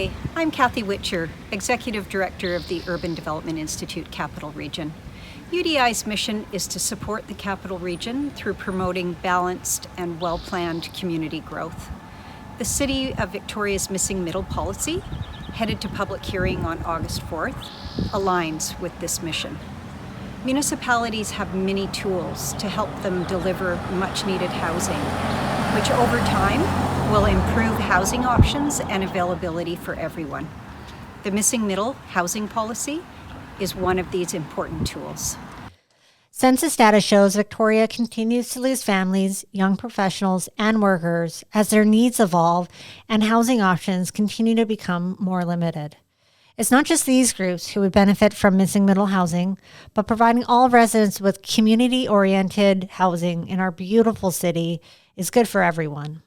Hi, I'm Kathy Witcher, Executive Director of the Urban Development Institute Capital Region. UDI's mission is to support the Capital Region through promoting balanced and well-planned community growth. The City of Victoria's Missing Middle policy, headed to public hearing on August 4th, aligns with this mission. Municipalities have many tools to help them deliver much-needed housing, which over time will improve housing options and availability for everyone. The Missing Middle housing policy is one of these important tools. Census data shows Victoria continues to lose families, young professionals, and workers as their needs evolve and housing options continue to become more limited. It's not just these groups who would benefit from missing middle housing, but providing all residents with community-oriented housing in our beautiful city is good for everyone.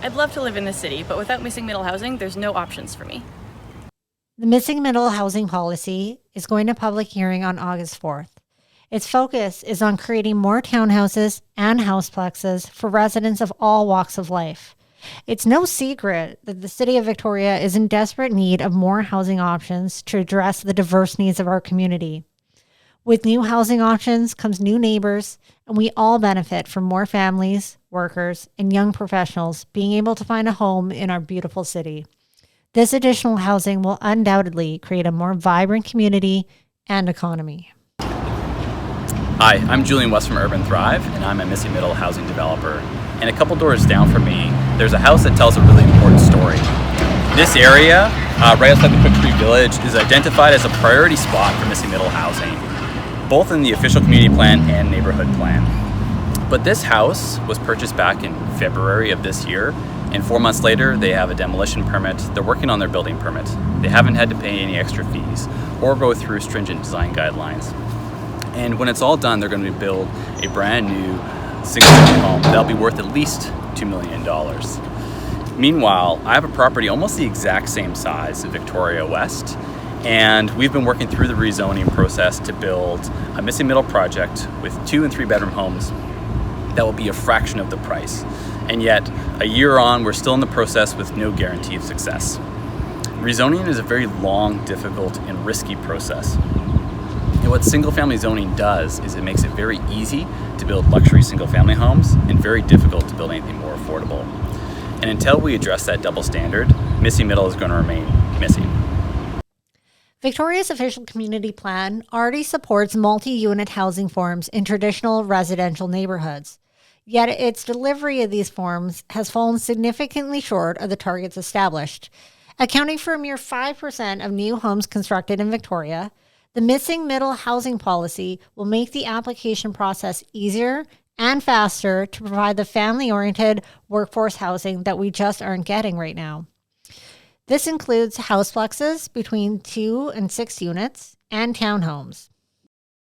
I'd love to live in this city, but without missing middle housing, there's no options for me. The Missing Middle housing policy is going to public hearing on August 4th. Its focus is on creating more townhouses and houseplexes for residents of all walks of life. It's no secret that the City of Victoria is in desperate need of more housing options to address the diverse needs of our community. With new housing options comes new neighbors, and we all benefit from more families, workers, and young professionals being able to find a home in our beautiful city. This additional housing will undoubtedly create a more vibrant community and economy. Hi, I'm Julian West from Urban Thrive, and I'm a Missing Middle housing developer. And a couple doors down from me, there's a house that tells a really important story. This area, right outside the Quick Street Village, is identified as a priority spot for missing middle housing, both in the official community plan and neighborhood plan. But this house was purchased back in February of this year, and 4 months later, they have a demolition permit. They're working on their building permit. They haven't had to pay any extra fees or go through stringent design guidelines. And when it's all done, they're going to build a brand new single-family home that'll be worth at least $2 million. Meanwhile, I have a property almost the exact same size in Victoria West, and we've been working through the rezoning process to build a missing middle project with 2 and 3 bedroom homes that will be a fraction of the price. And yet, a year on, we're still in the process with no guarantee of success. Rezoning is a very long, difficult, and risky process. And what single-family zoning does is it makes it very easy to build luxury single-family homes and very difficult to build anything more affordable. And until we address that double standard, missing middle is going to remain missing. Victoria's official community plan already supports multi-unit housing forms in traditional residential neighborhoods. Yet its delivery of these forms has fallen significantly short of the targets established. Accounting for a mere 5% of new homes constructed in Victoria, the Missing Middle housing policy will make the application process easier and faster to provide the family-oriented workforce housing that we just aren't getting right now. This includes houseplexes between 2 and 6 units and townhomes.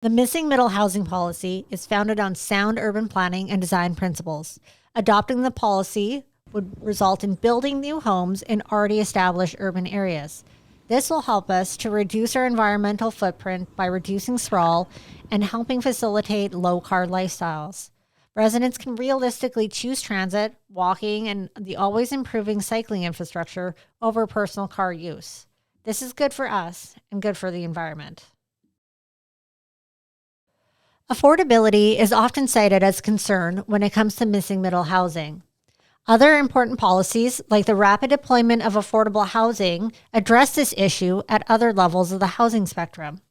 The Missing Middle housing policy is founded on sound urban planning and design principles. Adopting the policy would result in building new homes in already established urban areas. This will help us to reduce our environmental footprint by reducing sprawl and helping facilitate low-car lifestyles. Residents can realistically choose transit, walking, and the always improving cycling infrastructure over personal car use. This is good for us and good for the environment. Affordability is often cited as a concern when it comes to missing middle housing. Other important policies, like the rapid deployment of affordable housing, address this issue at other levels of the housing spectrum.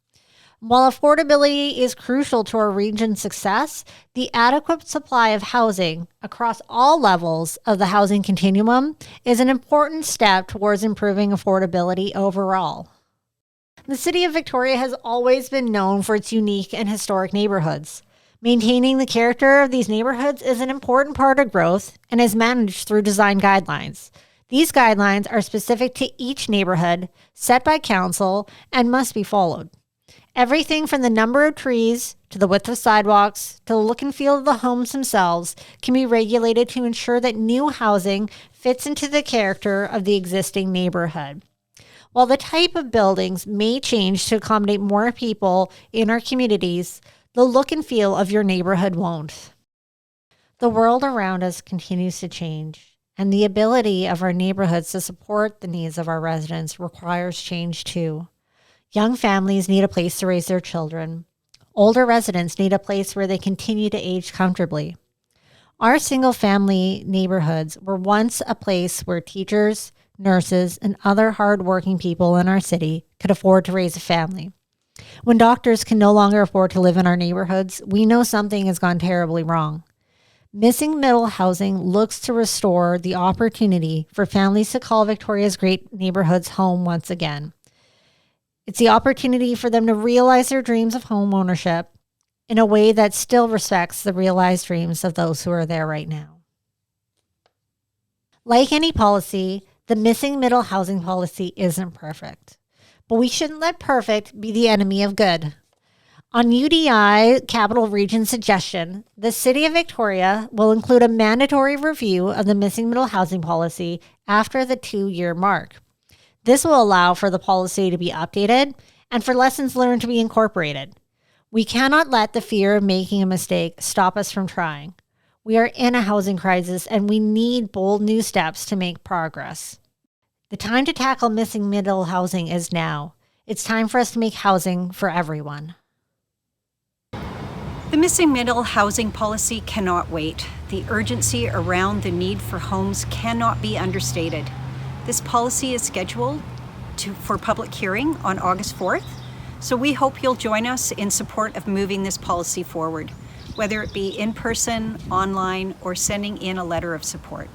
While affordability is crucial to our region's success, the adequate supply of housing across all levels of the housing continuum is an important step towards improving affordability overall. The City of Victoria has always been known for its unique and historic neighborhoods. Maintaining the character of these neighborhoods is an important part of growth and is managed through design guidelines. These guidelines are specific to each neighborhood, set by council, and must be followed. Everything from the number of trees to the width of sidewalks to the look and feel of the homes themselves can be regulated to ensure that new housing fits into the character of the existing neighborhood. While the type of buildings may change to accommodate more people in our communities, the look and feel of your neighborhood won't. The world around us continues to change, and the ability of our neighborhoods to support the needs of our residents requires change too. Young families need a place to raise their children. Older residents need a place where they continue to age comfortably. Our single-family neighborhoods were once a place where teachers, nurses, and other hard-working people in our city could afford to raise a family. When doctors can no longer afford to live in our neighborhoods, we know something has gone terribly wrong. Missing Middle Housing looks to restore the opportunity for families to call Victoria's great neighborhoods home once again. It's the opportunity for them to realize their dreams of home ownership in a way that still respects the realized dreams of those who are there right now. Like any policy, the Missing Middle Housing policy isn't perfect, but we shouldn't let perfect be the enemy of good. On UDI Capital Region suggestion, the City of Victoria will include a mandatory review of the Missing Middle Housing policy after the 2-year mark. This will allow for the policy to be updated and for lessons learned to be incorporated. We cannot let the fear of making a mistake stop us from trying. We are in a housing crisis and we need bold new steps to make progress. The time to tackle missing middle housing is now. It's time for us to make housing for everyone. The Missing Middle Housing policy cannot wait. The urgency around the need for homes cannot be understated. This policy is scheduled for public hearing on August 4th, so we hope you'll join us in support of moving this policy forward, whether it be in person, online, or sending in a letter of support.